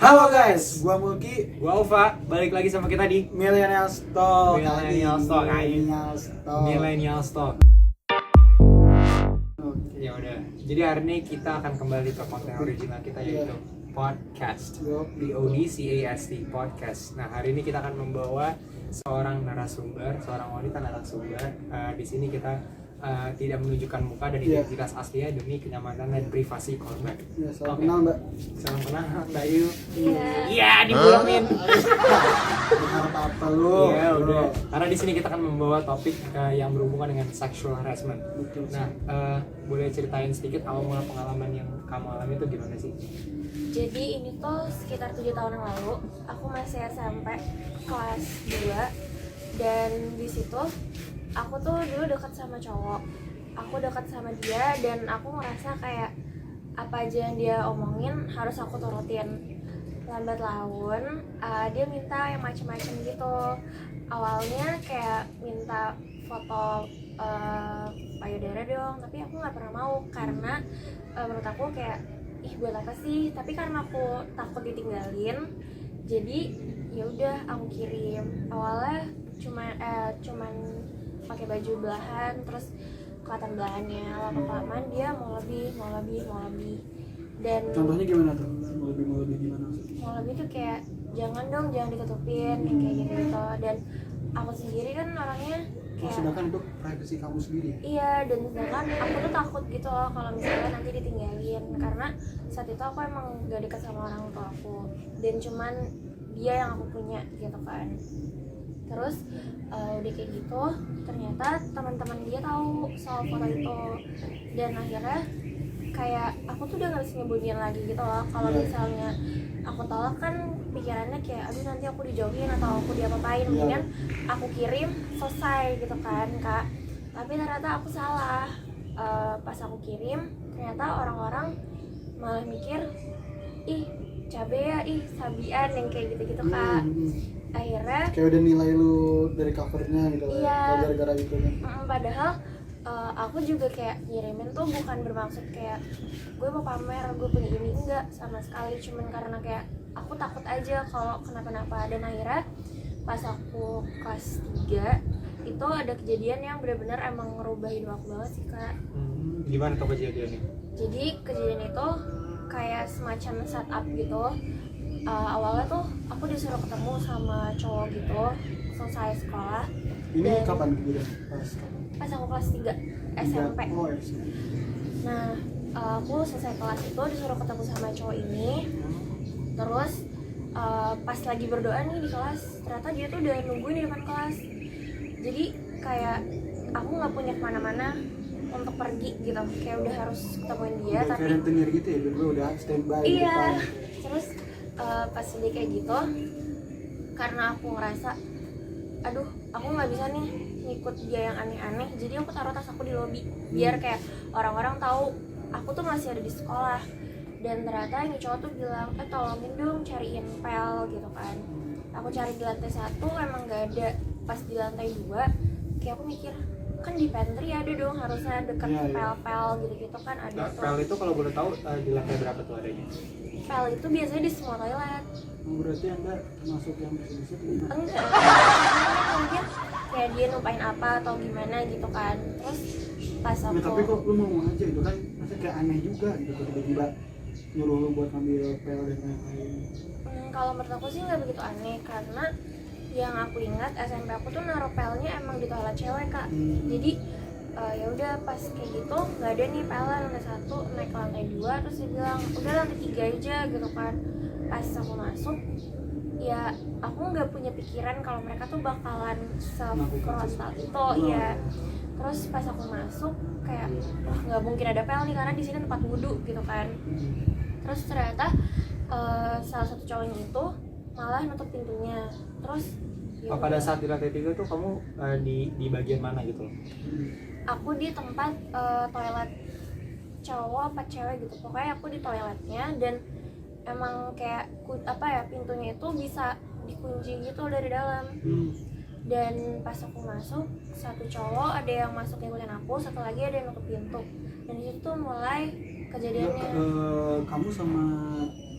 Halo guys, gua Mulki, Gua Ufa, balik lagi sama kita di Millennial Talk. Millennial Talk. Millennial Talk. Millennial Talk. Oke. Ya udah. Jadi hari ini kita akan kembali ke konten original kita yaitu podcast. PODCAST podcast. Nah, hari ini kita akan membawa seorang wanita narasumber. Di sini kita tidak menunjukkan muka dan identitas aslinya demi kenyamanan dan privasi korban. Ya, salam Oke. kenal Mbak. Salam kenal Mbak Yu. Iya. Iya, dibolongin. Bukan apa-apa lu. Iya udah. Karena di sini kita akan membawa topik yang berhubungan dengan sexual harassment. Betul. Nah, boleh ceritain sedikit awal mula pengalaman yang kamu alami itu gimana sih? Jadi ini tuh sekitar 7 tahun yang lalu, aku masih SMP kelas 2. Dan di situ aku tuh dulu dekat sama cowok. Aku dekat sama dia dan aku ngerasa kayak apa aja yang dia omongin harus aku turutin. Lambat laun dia minta yang macem-macem gitu. Awalnya kayak minta foto payudara dong, tapi aku nggak pernah mau karena menurut aku kayak ih buat apa sih? Tapi karena aku takut ditinggalin, jadi ya udah aku kirim. Awalnya cuman pakai baju belahan, terus kelihatan belahannya. Lama-kelamaan dia mau lebih. Dan Contohnya gimana tuh? Mau lebih gimana? mau lebih tuh kayak jangan ditutupin yang kayak gitu. Dan aku sendiri kan orangnya kayak Sedangkan itu privasi kamu sendiri. iya, dan sedangkan aku tuh takut gitu loh kalau misalnya nanti ditinggalin, karena saat itu aku emang gak dekat sama orang tua aku dan cuman dia yang aku punya gitu kan. Terus udah kayak gitu ternyata teman-teman dia tahu soal foto itu dan akhirnya kayak aku tuh udah gak bisa nyembunyiin lagi gitu loh. Kalau misalnya aku tolak kan pikirannya kayak aduh nanti aku dijauhin atau aku diapa-apain, mendingan aku kirim selesai gitu kan Kak. Tapi ternyata aku salah. Pas aku kirim ternyata orang-orang malah mikir ih cabe ya, ih sabian, yang kayak gitu-gitu Kak. Akhirnya Kayak udah nilai lu dari covernya gitu. Iya. Kalau gara-gara itu kan. Padahal aku juga kayak ngirimin tuh bukan bermaksud kayak gue mau pamer gue punya ini, enggak sama sekali, cuman karena kayak aku takut aja kalau kenapa-napa. Dan akhirnya pas aku kelas 3 itu ada kejadian yang benar-benar emang ngerubah hidup aku banget sih Kak. Gimana tuh kejadiannya? Jadi kejadian itu kayak semacam setup gitu. Awalnya tuh aku disuruh ketemu sama cowok gitu selesai sekolah. Ini Dan kapan kejadian? pas aku kelas 3 SMP. Oh, SMP. Nah, aku selesai kelas itu disuruh ketemu sama cowok ini. Terus pas lagi berdoa nih di kelas, ternyata dia tuh udah nungguin di depan kelas. Jadi kayak aku nggak punya kemana-mana untuk pergi gitu, kayak udah harus ketemuin dia. Udah Tapi kayak rentenir gitu ya, gue udah standby di iya, depan. terus pas dia kayak gitu, karena aku ngerasa aduh aku nggak bisa nih ngikut dia yang aneh-aneh, jadi aku taruh tas aku di lobi biar kayak orang-orang tahu aku tuh masih ada di sekolah. Dan ternyata ini cowok tuh bilang tolongin dong cariin pel gitu kan. Aku cari di lantai 1 emang nggak ada. Pas di lantai 2 kayak aku mikir kan di pantry ada dong, harusnya deket Iya. pel-pel gitu-gitu kan ada Nah, tuh. pel itu kalau boleh tahu di lantai berapa tuh adanya? Pel itu biasanya di semua toilet. Berarti Anda termasuk yang bisa gimana? Enggak, mungkin kayak dia numpain apa atau gimana gitu kan. Terus pas aku Nah, tapi kok lu mau aja itu kan maksudnya kayak aneh juga gitu tiba-tiba nyuruh lu buat ngambil pel dan lain-lain. kalau menurut aku sih nggak begitu aneh, karena yang aku ingat SMP aku tuh naruh pelnya emang di toilet cewek Kak. Jadi ya udah pas kayak gitu nggak ada nih pel lantai 1, naik ke lantai 2, terus dia bilang udah lantai 3 aja gitu kan. Pas aku masuk ya aku nggak punya pikiran kalau mereka tuh bakalan se-frontal itu ya. Terus pas aku masuk kayak wah nggak mungkin ada pel nih karena di sini tempat wudhu gitu kan. Terus ternyata salah satu cowoknya itu malah nutup pintunya. Terus ya Pada udah. saat di lantai 3 tuh kamu di bagian mana gitu loh? Aku di tempat toilet cowok apa cewek gitu, pokoknya aku di toiletnya. Dan emang kayak pintunya itu bisa dikunci gitu dari dalam. Dan pas aku masuk, satu cowok ada yang masuk ngikutin aku, satu lagi ada yang nutup pintu. Dan disitu tuh mulai kejadiannya. Kamu sama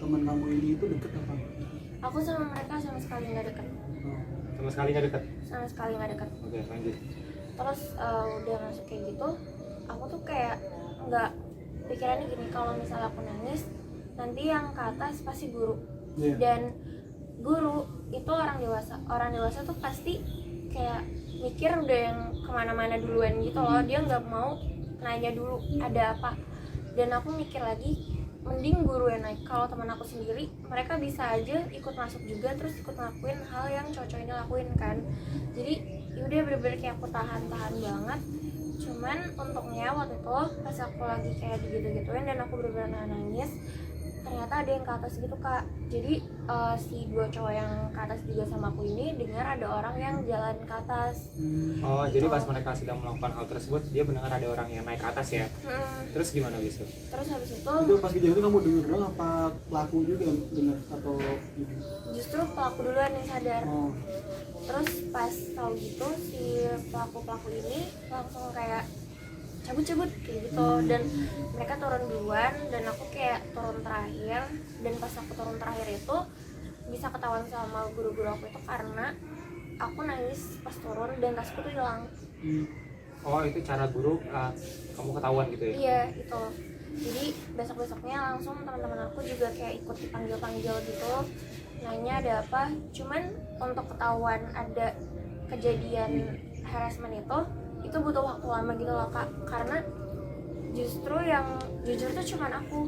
teman kamu ini itu deket apa? Aku sama mereka sama sekali nggak deket. Sama sekali nggak dekat. Sama sekali nggak deket. Oke, lanjut. Terus udah masuk kayak gitu, aku tuh kayak nggak, pikirannya gini, kalau misalnya aku nangis nanti yang ke atas pasti guru. Dan guru itu orang dewasa tuh pasti kayak mikir udah yang kemana-mana duluan gitu loh, dia nggak mau nanya dulu ada apa. Dan aku mikir lagi, mending guru yang naik. Kalau teman aku sendiri, mereka bisa aja ikut masuk juga terus ikut ngelakuin hal yang cowok ini lakuin kan. Jadi yaudah bener-bener kayak aku tahan banget. Cuman untungnya waktu itu pas aku lagi kayak digitu-gituin dan aku bener-bener nangis, ternyata ada yang ke atas gitu kak. Jadi si dua cowok yang ke atas juga sama aku ini dengar ada orang yang jalan ke atas. Oh, jadi pas mereka sedang melakukan hal tersebut, dia mendengar ada orang yang naik ke atas ya. Terus gimana bisa? Terus habis itu pas kejadian itu kamu denger doang apa pelaku juga dengar atau justru pelaku duluan yang sadar. Oh. Terus pas tahu gitu si pelaku ini langsung kayak cabut kayak gitu, dan mereka turun duluan dan aku kayak turun terakhir. Dan pas aku turun terakhir itu bisa ketahuan sama guru-guru aku itu karena aku nangis pas turun dan tasku tuh hilang. Oh, itu cara guru kamu ketahuan gitu ya? Iya itu. Jadi besok-besoknya langsung teman-teman aku juga kayak ikut dipanggil gitu, nanya ada apa. Cuman untuk ketahuan ada kejadian harassment itu butuh waktu lama gitu loh kak, karena justru yang jujur tuh cuman aku,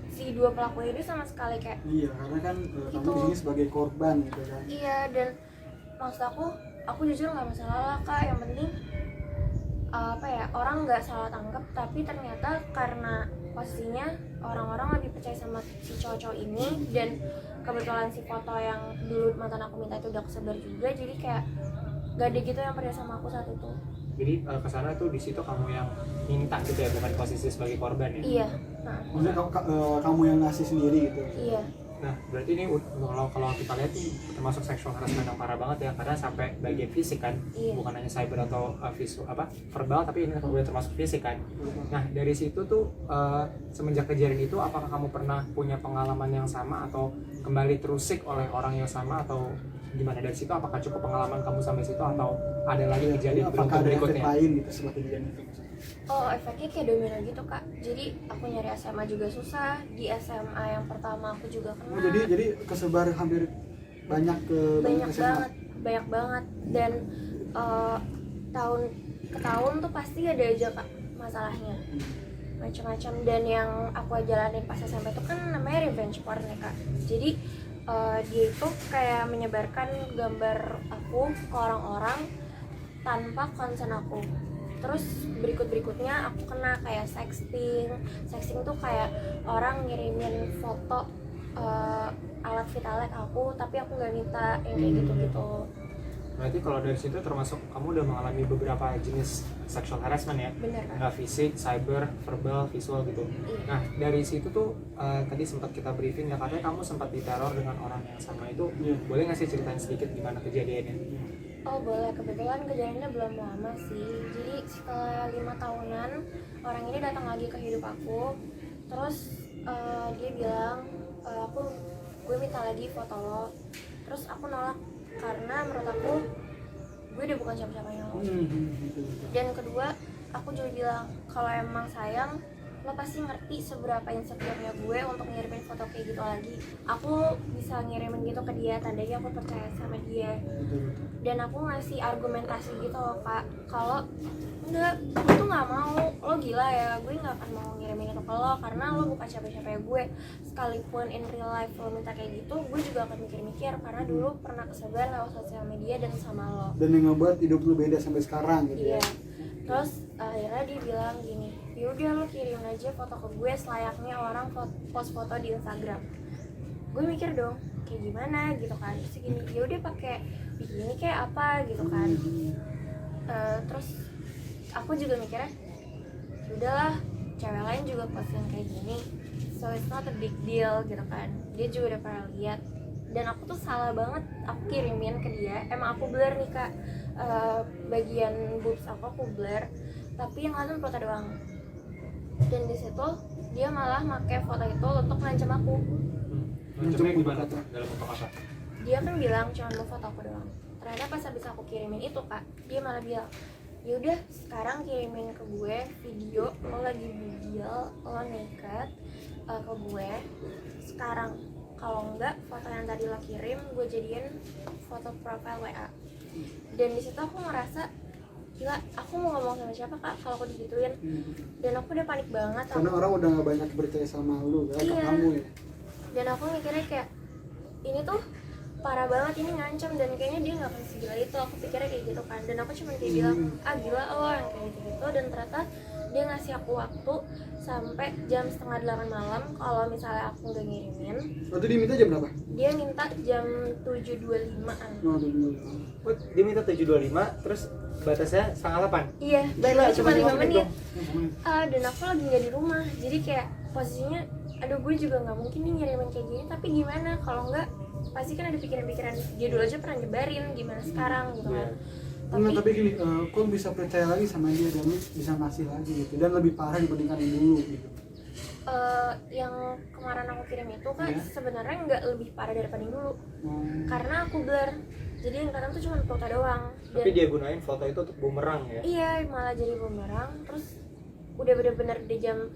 si dua pelaku ini sama sekali kayak karena kan kamu di sini sebagai korban gitu kan. Iya, dan maksud aku jujur nggak masalah lah kak, yang penting orang nggak salah tangkap. Tapi ternyata karena posisinya orang-orang lebih percaya sama si cowok ini, dan kebetulan si foto yang dulu mantan aku minta itu udah kesebar juga, jadi kayak gak ada gitu yang percaya sama aku saat itu. Jadi kesana tuh di situ kamu yang minta gitu ya, bukan posisi sebagai korban ya? Iya. Maksudnya kamu yang ngasih sendiri gitu? Iya. Nah, berarti ini kalau kita lihat nih termasuk sexual harassment yang parah banget ya, karena sampai bagian fisik kan, bukan hanya cyber atau verbal, tapi ini udah termasuk fisik kan. Nah, dari situ tuh semenjak kejadian itu, apakah kamu pernah punya pengalaman yang sama atau kembali terusik oleh orang yang sama, atau gimana dari situ? Apakah cukup pengalaman kamu sampai situ atau ada lagi kejadian berikutnya? Lain gitu seperti kejadian itu? Oh, efeknya kayak domino gitu kak. Jadi aku nyari SMA juga susah, di SMA yang pertama aku juga kena. Jadi kesebar hampir banyak ke banyak banget. Dan tahun ke tahun tuh pasti ada aja kak masalahnya, macam-macam. Dan yang aku jalanin pas SMP itu kan namanya revenge porn ya kak. Jadi dia itu kayak menyebarkan gambar aku ke orang-orang tanpa konsen aku. Terus berikutnya aku kena kayak sexting tuh kayak orang ngirimin foto alat vitalnya ke aku, tapi aku nggak minta, yang kayak gitu. Berarti kalau dari situ termasuk kamu udah mengalami beberapa jenis sexual harassment ya? Bener kan? Nggak fisik, cyber, verbal, visual gitu. Nah, dari situ tuh tadi sempat kita briefing ya, katanya kamu sempat diteror dengan orang yang sama itu. Boleh nggak sih ceritain sedikit gimana kejadiannya? Oh boleh, kebetulan kejadiannya belum lama sih. Jadi setelah 5 tahunan orang ini datang lagi ke hidup aku. Terus dia bilang, gue minta lagi foto lo. Terus aku nolak karena menurut aku gue udah bukan siapa-siapanya lo. Dan kedua, aku juga bilang kalau emang sayang, lo pasti ngerti seberapa insecure-nya gue untuk ngirimin foto kayak gitu lagi. Aku bisa ngirimin gitu ke dia, tandanya aku percaya sama dia. Dan aku ngasih argumentasi gitu loh kak, kalau enggak, gue tuh nggak mau, lo gila ya, gue nggak akan mau ngirimin itu ke lo karena lo bukan siapa-siapa gue. Sekalipun in real life lo minta kayak gitu, gue juga akan mikir-mikir karena dulu pernah kesebar lewat sosial media dan sama lo. Dan yang ngebuat hidup lo beda sampai sekarang gitu. Iya. Terus akhirnya dia bilang gini, yaudah lo kirim aja foto ke gue selayaknya orang post foto di Instagram. Gue mikir dong, kayak gimana gitu kan. Terus gini, yaudah pakai bikini kayak apa gitu kan. Terus aku juga mikirnya, udahlah, cewek lain juga posting kayak gini, so it's not a big deal gitu kan. Dia juga udah pernah lihat. Dan aku tuh salah banget, aku kirimin ke dia. Emang aku blur nih kak, bagian boobs aku blur, tapi yang lain foto doang. Dan di situ dia malah pakai foto itu untuk ngancam aku. Ngancamnya gimana tuh? Dalam bentuk apa? Dia kan bilang cuma mau foto aku doang. Ternyata pas habis aku kirimin itu kak, dia malah bilang, yaudah sekarang kirimin ke gue video lo lagi bugil, lo naked ke gue sekarang. Kalau enggak, foto yang tadi lo kirim gue jadiin foto profile WA. Dan di situ aku ngerasa gila, aku mau ngomong sama siapa kak kalau aku digituin. Dan aku udah panik banget. Karena orang udah gak banyak percaya sama lu kan, ke kamu ya. Dan aku mikirnya kayak ini tuh parah banget, ini ngancam dan kayaknya dia nggak akan segila itu. Aku pikirnya kayak gitu kan. Dan aku cuma kayak bilang gila lo yang kayak gitu. Dan ternyata dia ngasih aku waktu sampai jam 7:30 malam kalau misalnya aku nggak ngirimin. Waktu dia minta jam berapa? Dia minta jam 7.25an. Oh, Dia minta 7.25, terus batasnya 7:30. Iya, baru cuma 5 menit. dong. Dan aku lagi nggak di rumah, jadi kayak posisinya, aduh gue juga nggak mungkin nih ngirimin kayak gini. Tapi gimana kalau nggak, pasti kan ada pikiran-pikiran dia dulu aja pernah nyebarin, gimana sekarang gitu kan. Tapi gini, kok bisa percaya lagi sama dia dan bisa ngasih lagi gitu, dan lebih parah dibandingkan yang dulu gitu. Yang kemarin aku kirim itu kan sebenarnya nggak lebih parah daripada yang dulu, karena aku blur, jadi yang kelihatan tuh cuma foto doang. Tapi dia gunain foto itu untuk bumerang ya? Iya, malah jadi bumerang. Terus udah bener-bener di jam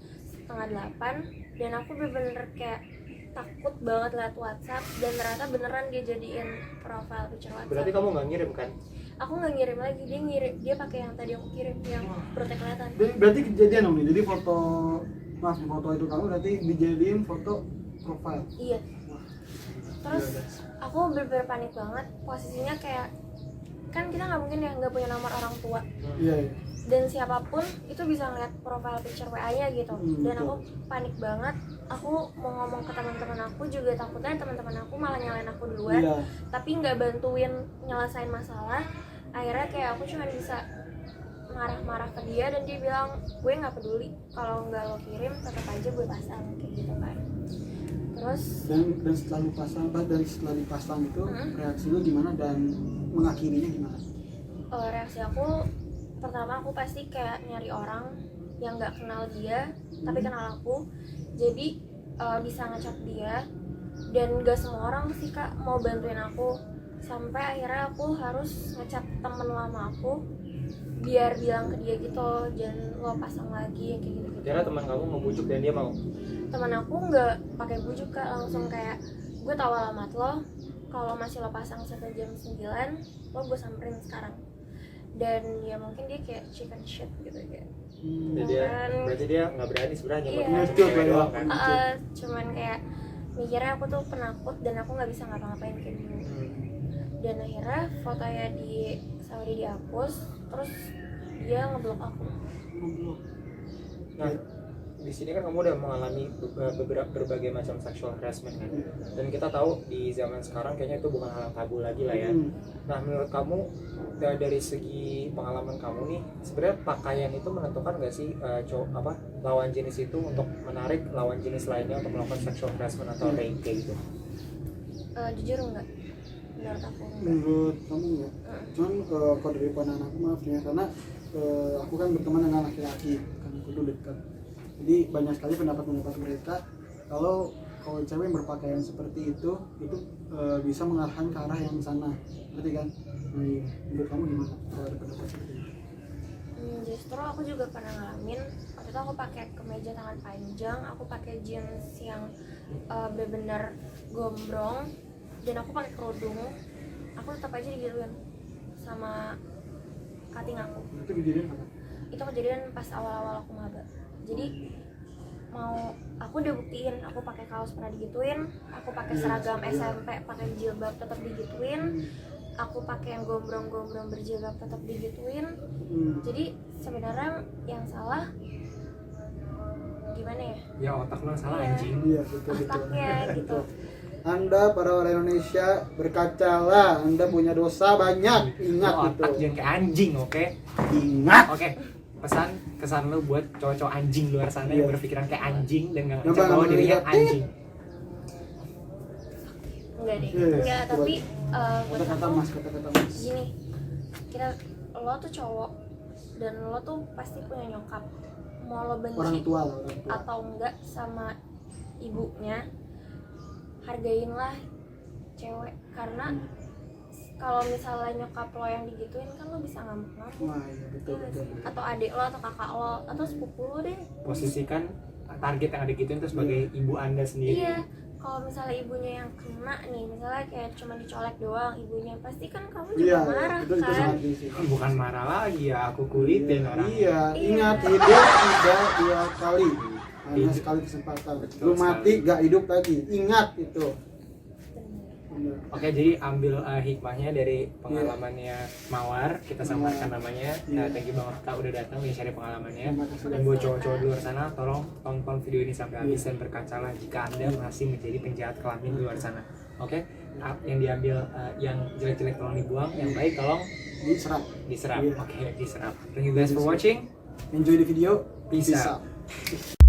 7:30 dan aku bener-bener kayak takut banget liat WhatsApp, dan ternyata beneran dia jadiin profile picture WhatsApp. Berarti kamu nggak ngirim kan? Aku nggak ngirim lagi, dia pakai yang tadi aku kirim yang perutnya kelihatan. Berarti kejadian dong nih, jadi foto itu kamu berarti dijadiin foto profile. Iya. Terus aku bener-bener panik banget, posisinya kayak kan kita nggak mungkin ya nggak punya nomor orang tua. Iya. Dan siapapun itu bisa ngeliat profile picture WA-nya gitu. Dan aku panik banget. Aku mau ngomong ke teman-teman aku juga, takutnya teman-teman aku malah nyalain aku duluan. Iya. Tapi nggak bantuin nyelesain masalah. Akhirnya kayak aku cuma bisa marah-marah ke dia, dan dia bilang gue nggak peduli, kalau nggak lo kirim tetap aja gue pasang kayak gitu kan. Terus dan setelah dipasang itu reaksi lu gimana dan mengakhirinya gimana? Reaksi aku pertama, aku pasti kayak nyari orang yang nggak kenal dia tapi kenal aku, jadi bisa ngechat dia. Dan gak semua orang sih kak mau bantuin aku, sampai akhirnya aku harus ngechat temen lama aku biar bilang ke dia gitu, jangan lo pasang lagi kayak gitu. Karena teman kamu ngebujuk dan dia mau? Teman aku nggak pakai bujuk kak, langsung kayak gue tahu alamat lo, kalau masih lo pasang sampai jam 9 lo gue samperin sekarang. Dan ya mungkin dia kayak chicken shit gitu kayak. Berarti dia nggak berani sebenarnya Iya. cewek doang kan? Cuman kayak mikirnya aku tuh penakut dan aku nggak bisa ngapa-ngapain kayak dulu. Dan akhirnya fotonya sama dia dihapus, terus dia ngeblok aku. Nah, di sini kan kamu udah mengalami berbagai macam sexual harassment kan, dan kita tahu di zaman sekarang kayaknya itu bukan hal yang tabu lagi lah ya. Nah, menurut kamu dari segi pengalaman kamu nih, sebenarnya pakaian itu menentukan nggak sih lawan jenis itu untuk menarik lawan jenis lainnya untuk melakukan sexual harassment atau rape kayak gitu? Jujur enggak, menurut aku enggak. Menurut kamu enggak? Cuman kalau dari pandangan aku, maaf ya, karena aku kan berteman dengan laki-laki, kan aku tuh dekat. Jadi banyak sekali pendapat mereka kalau cewek yang berpakaian seperti itu bisa mengarahkan ke arah yang sana, berarti kan? Menurut kamu gimana kalau ada pendapat seperti itu? Justru aku juga pernah ngalamin. Waktu itu aku pakai kemeja tangan panjang, aku pakai jeans yang benar-benar gombrong, dan aku pakai kerudung. Aku tetap aja digituin sama cutting aku. Itu kejadian apa? Itu kejadian pas awal-awal aku maba. Jadi aku udah buktiin, aku pakai kaos pernah digituin, aku pakai seragam SMP pakai jilbab tetap digituin, aku pakai yang gombrong-gombrong berjilbab tetap digituin. Jadi sebenarnya yang salah gimana ya? Ya otak lo salah anjing. Iya, betul. Otaknya gitu. Anda para orang Indonesia berkacalah, Anda punya dosa banyak, ingat Lo itu. otak jangan kayak anjing, oke? Ingat. Oke. Kesan lo buat cowok-cowok anjing luar sana yang berpikiran kayak anjing dan nggak Nggak bahwa bakal dirinya ngeliat. anjing. Enggak deh. Yes, Enggak, tapi buat kata-kata aku mas. gini, lo tuh cowok dan lo tuh pasti punya nyokap, mau lo benci Orang tua. atau enggak sama ibunya, hargainlah cewek, karena kalau misalnya nyokap lo yang digituin kan lo bisa ngamuk-ngamuk. Nah, iya betul betul. Atau adik lo atau kakak lo atau sepupu lo deh. Posisikan target yang ada gituin itu sebagai ibu Anda sendiri. Iya, kalau misalnya ibunya yang kena nih, misalnya kayak cuma dicolek doang ibunya, pasti kan kamu juga Iya, marah itu kan. sangat sih. Bukan marah lagi ya, aku kulitin orang. Iya, Iya. ingat hidup tidak 2 kali. Hanya Hidup. sekali kesempatan. Betul Lu sekali. mati gak hidup lagi. Ingat itu. Bener. Oke, jadi ambil hikmahnya dari pengalamannya Mawar, kita samarkan namanya. Nah, thank you banget Kak udah datang nih share pengalamannya. Terima kasih. Dan buat cowok-cowok di luar sana, tolong tonton video ini sampai habis dan berkacalah jika Anda masih menjadi penjahat kelamin di luar sana. Oke, yang diambil yang jelek-jelek tolong dibuang, yang baik tolong Diserap. diserap. Iya. Oke, diserap. Thank you guys for watching. Enjoy the video. Peace Peace out. out.